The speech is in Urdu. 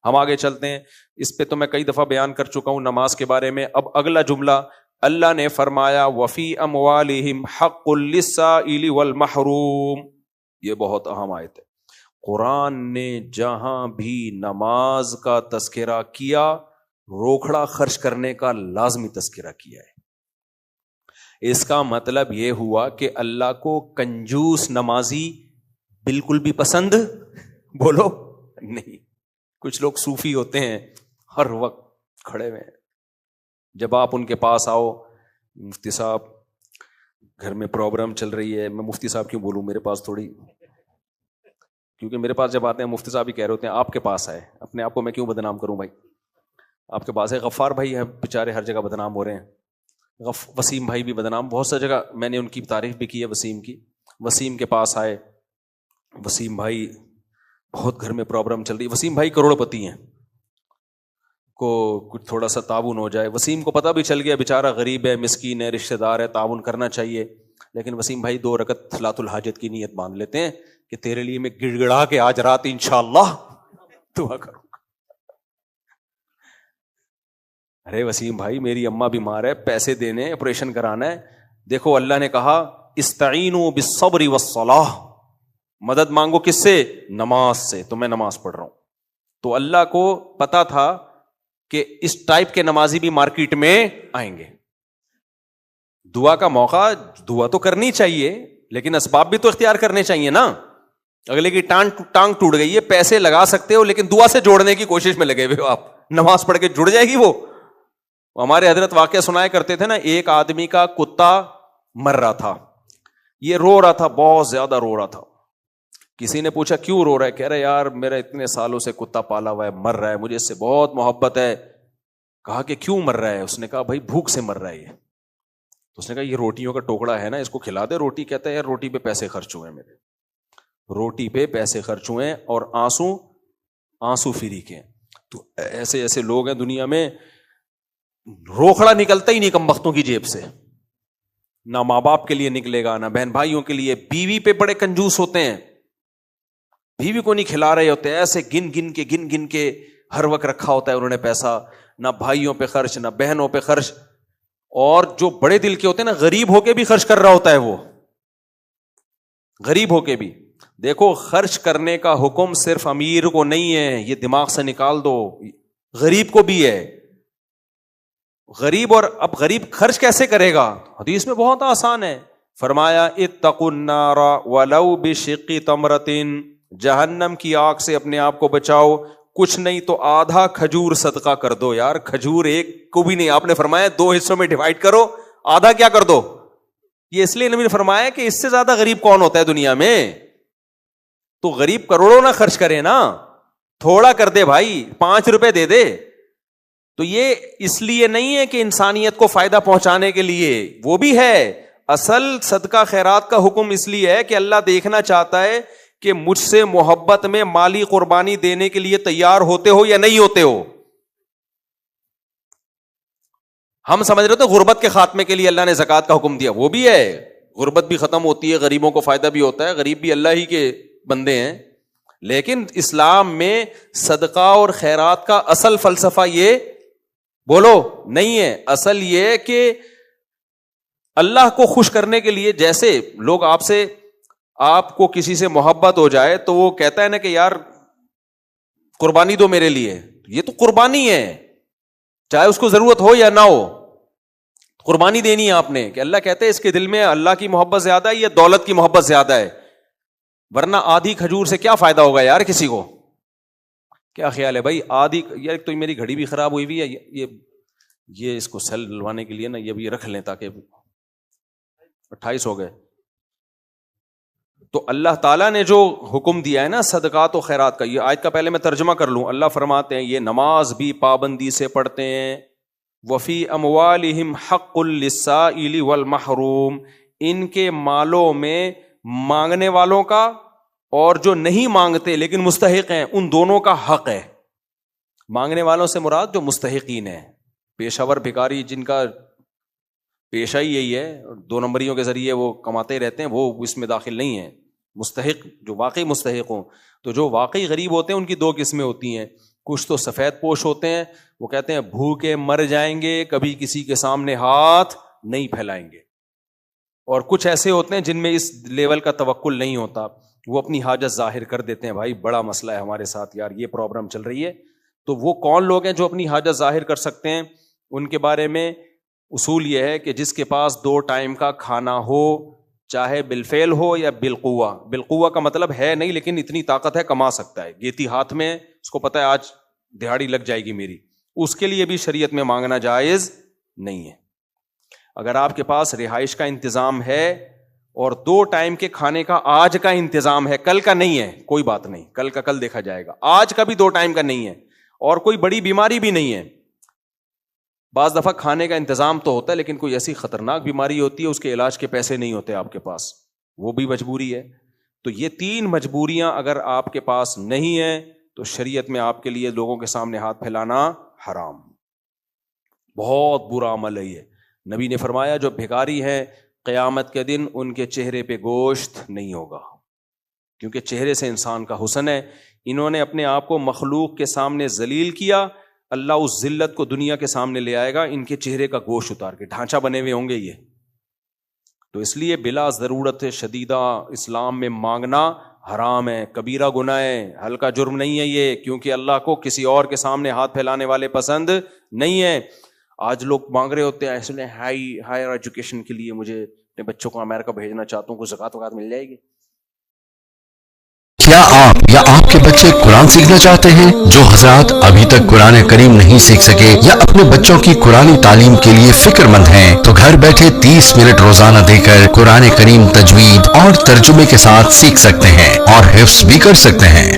ہم آگے چلتے ہیں، اس پہ تو میں کئی دفعہ بیان کر چکا ہوں نماز کے بارے میں. اب اگلا جملہ اللہ نے فرمایا وفی اموالہم حق للسائل والمحروم. یہ بہت اہم آیت ہے. قرآن نے جہاں بھی نماز کا تذکرہ کیا روکھڑا خرچ کرنے کا لازمی تذکرہ کیا ہے. اس کا مطلب یہ ہوا کہ اللہ کو کنجوس نمازی بالکل بھی پسند بولو نہیں. کچھ لوگ صوفی ہوتے ہیں ہر وقت کھڑے ہوئے ہیں، جب آپ ان کے پاس آؤ، مفتی صاحب گھر میں پروگرام چل رہی ہے، میں مفتی صاحب کیوں بولوں، میرے پاس تھوڑی، کیونکہ میرے پاس جب آتے ہیں مفتی صاحب ہی کہہ رہے ہوتے ہیں آپ کے پاس آئے، اپنے آپ کو میں کیوں بدنام کروں بھائی. آپ کے پاس ہے غفار بھائی ہیں بیچارے ہر جگہ بدنام ہو رہے ہیں، وسیم بھائی بھی بدنام، بہت سی جگہ میں نے ان کی تعریف بھی کی ہے وسیم کی. وسیم کے پاس آئے، وسیم بھائی بہت گھر میں پرابلم چل رہی ہے، وسیم بھائی کروڑ پتی ہیں، کو کچھ تھوڑا سا تعاون ہو جائے. وسیم کو پتہ بھی چل گیا بیچارہ غریب ہے، مسکین ہے، رشتہ دار ہے، تعاون کرنا چاہیے، لیکن وسیم بھائی 2 رکعت صلاۃ الحاجت کی نیت باندھ لیتے ہیں کہ تیرے لیے میں گڑ گڑا کے آج رات انشاءاللہ دعا کروں گا. ارے وسیم بھائی میری اماں بیمار ہے، پیسے دینے، آپریشن کرانا ہے. دیکھو اللہ نے کہا استعینوا بالصبر والصلاۃ، مدد مانگو کس سے؟ نماز سے. تو میں نماز پڑھ رہا ہوں. تو اللہ کو پتا تھا کہ اس ٹائپ کے نمازی بھی مارکیٹ میں آئیں گے. دعا کا موقع، دعا تو کرنی چاہیے لیکن اسباب بھی تو اختیار کرنے چاہیے نا. اگلے کی ٹانگ ٹوٹ گئی ہے، پیسے لگا سکتے ہو لیکن دعا سے جوڑنے کی کوشش میں لگے ہوئے ہو آپ. نماز پڑھ کے جڑ جائے گی وہ. ہمارے حضرت واقعہ سنایا کرتے تھے نا، ایک آدمی کا کتا مر رہا تھا، یہ رو رہا تھا، بہت زیادہ رو رہا تھا. کسی نے پوچھا کیوں رو رہا ہے؟ کہہ رہا ہے یار میرا اتنے سالوں سے کتا پالا ہوا ہے، مر رہا ہے، مجھے اس سے بہت محبت ہے. کہا کہ کیوں مر رہا ہے؟ اس نے کہا بھائی بھوک سے مر رہا ہے یہ. تو اس نے کہا یہ روٹیوں کا ٹوکڑا ہے نا، اس کو کھلا دے روٹی. کہتا ہے یار روٹی پہ پیسے خرچ ہوئے، میرے روٹی پہ پیسے خرچ ہوئے اور آنسو فری کے. تو ایسے ایسے لوگ ہیں دنیا میں، روکھڑا نکلتا ہی نہیں کمبختوں کی جیب سے، نہ ماں باپ کے لیے نکلے گا، نہ بہن بھائیوں کے لیے. بیوی پہ بڑے کنجوس ہوتے ہیں، بیوی کو نہیں کھلا رہے ہوتے، ایسے گن گن کے ہر وقت رکھا ہوتا ہے انہوں نے پیسہ، نہ بھائیوں پہ خرچ، نہ بہنوں پہ خرچ. اور جو بڑے دل کے ہوتے ہیں نا، غریب ہو کے بھی خرچ کر رہا ہوتا ہے وہ، غریب ہو کے بھی. دیکھو خرچ کرنے کا حکم صرف امیر کو نہیں ہے، یہ دماغ سے نکال دو، غریب کو بھی ہے. غریب، اور اب غریب خرچ کیسے کرے گا؟ حدیث میں بہت آسان ہے، فرمایا اتقوا النار ولو بشق تمرۃ، جہنم کی آگ سے اپنے آپ کو بچاؤ، کچھ نہیں تو آدھا کھجور صدقہ کر دو. یار کھجور ایک کو بھی نہیں، آپ نے فرمایا 2 حصوں میں ڈیوائڈ کرو، آدھا کیا کر دو. یہ اس لیے نبی نے فرمایا کہ اس سے زیادہ غریب کون ہوتا ہے دنیا میں. تو غریب کروڑوں نہ خرچ کرے نا، تھوڑا کر دے بھائی، 5 روپے دے دے. تو یہ اس لیے نہیں ہے کہ انسانیت کو فائدہ پہنچانے کے لیے، وہ بھی ہے. اصل صدقہ خیرات کا حکم اس لیے ہے کہ اللہ دیکھنا چاہتا ہے کہ مجھ سے محبت میں مالی قربانی دینے کے لیے تیار ہوتے ہو یا نہیں ہوتے ہو. ہم سمجھ رہے تھے غربت کے خاتمے کے لیے اللہ نے زکوٰۃ کا حکم دیا، وہ بھی ہے، غربت بھی ختم ہوتی ہے، غریبوں کو فائدہ بھی ہوتا ہے، غریب بھی اللہ ہی کے بندے ہیں. لیکن اسلام میں صدقہ اور خیرات کا اصل فلسفہ یہ بولو نہیں ہے. اصل یہ کہ اللہ کو خوش کرنے کے لیے، جیسے لوگ آپ کو کسی سے محبت ہو جائے تو وہ کہتا ہے نا کہ یار قربانی دو میرے لیے، یہ تو قربانی ہے، چاہے اس کو ضرورت ہو یا نہ ہو، قربانی دینی ہے آپ نے. کہ اللہ کہتے ہیں اس کے دل میں اللہ کی محبت زیادہ ہے یا دولت کی محبت زیادہ ہے؟ ورنہ آدھی کھجور سے کیا فائدہ ہوگا یار کسی کو؟ کیا خیال ہے بھائی؟ آدھی، یار تو میری گھڑی بھی خراب ہوئی ہوئی ہے، یہ اس کو سیل ڈلوانے کے لیے نا یہ بھی رکھ لیں تاکہ 28 ہو گئے. تو اللہ تعالیٰ نے جو حکم دیا ہے نا صدقات و خیرات کا، یہ آیت کا پہلے میں ترجمہ کر لوں. اللہ فرماتے ہیں یہ نماز بھی پابندی سے پڑھتے ہیں. وفی اموالہم حق للسائل والمحروم، ان کے مالوں میں مانگنے والوں کا اور جو نہیں مانگتے لیکن مستحق ہیں ان دونوں کا حق ہے. مانگنے والوں سے مراد جو مستحقین ہیں، پیشہ ور بھکاری جن کا پیشہ ہی یہی ہے، 2 نمبریوں کے ذریعے وہ کماتے رہتے ہیں، وہ اس میں داخل نہیں ہیں. مستحق جو واقعی مستحق ہوں. تو جو واقعی غریب ہوتے ہیں ان کی 2 قسمیں ہوتی ہیں، کچھ تو سفید پوش ہوتے ہیں، وہ کہتے ہیں بھوکے مر جائیں گے، کبھی کسی کے سامنے ہاتھ نہیں پھیلائیں گے. اور کچھ ایسے ہوتے ہیں جن میں اس لیول کا توکل نہیں ہوتا، وہ اپنی حاجت ظاہر کر دیتے ہیں، بھائی بڑا مسئلہ ہے ہمارے ساتھ یار، یہ پرابلم چل رہی ہے. تو وہ کون لوگ ہیں جو اپنی حاجت ظاہر کر سکتے ہیں؟ ان کے بارے میں اصول یہ ہے کہ جس کے پاس 2 ٹائم کا کھانا ہو، چاہے بالفعل ہو یا بالقوہ. بالقوہ کا مطلب ہے نہیں لیکن اتنی طاقت ہے، کما سکتا ہے، گیتی ہاتھ میں، اس کو پتہ ہے آج دہاڑی لگ جائے گی میری، اس کے لیے بھی شریعت میں مانگنا جائز نہیں ہے. اگر آپ کے پاس رہائش کا انتظام ہے اور 2 ٹائم کے کھانے کا آج کا انتظام ہے، کل کا نہیں ہے، کوئی بات نہیں، کل کا کل دیکھا جائے گا، آج کا بھی 2 ٹائم کا نہیں ہے، اور کوئی بڑی بیماری بھی نہیں ہے. بعض دفعہ کھانے کا انتظام تو ہوتا ہے لیکن کوئی ایسی خطرناک بیماری ہوتی ہے اس کے علاج کے پیسے نہیں ہوتے آپ کے پاس، وہ بھی مجبوری ہے. تو یہ 3 مجبوریاں اگر آپ کے پاس نہیں ہیں تو شریعت میں آپ کے لیے لوگوں کے سامنے ہاتھ پھیلانا حرام، بہت برا عمل ہے یہ. نبی نے فرمایا جو بھکاری ہیں قیامت کے دن ان کے چہرے پہ گوشت نہیں ہوگا، کیونکہ چہرے سے انسان کا حسن ہے. انہوں نے اپنے آپ کو مخلوق کے سامنے ذلیل کیا، اللہ اس ذلت کو دنیا کے سامنے لے آئے گا ان کے چہرے کا گوشت اتار کے، ڈھانچہ بنے ہوئے ہوں گے یہ. تو اس لیے بلا ضرورت شدیدہ اسلام میں مانگنا حرام ہے، کبیرہ گناہ ہے، ہلکا جرم نہیں ہے یہ، کیونکہ اللہ کو کسی اور کے سامنے ہاتھ پھیلانے والے پسند نہیں ہے. آج لوگ مانگ رہے ہوتے ہیں ایسے ہائر ایجوکیشن کے لیے مجھے اپنے بچوں کو امریکہ بھیجنا چاہتا ہوں، کچھ زکوٰۃ وغیرہ مل جائے گی. کیا آپ یا آپ کے بچے قرآن سیکھنا چاہتے ہیں؟ جو حضرات ابھی تک قرآن کریم نہیں سیکھ سکے یا اپنے بچوں کی قرآنی تعلیم کے لیے فکر مند ہیں تو گھر بیٹھے 30 منٹ روزانہ دے کر قرآن کریم تجوید اور ترجمے کے ساتھ سیکھ سکتے ہیں اور حفظ بھی کر سکتے ہیں.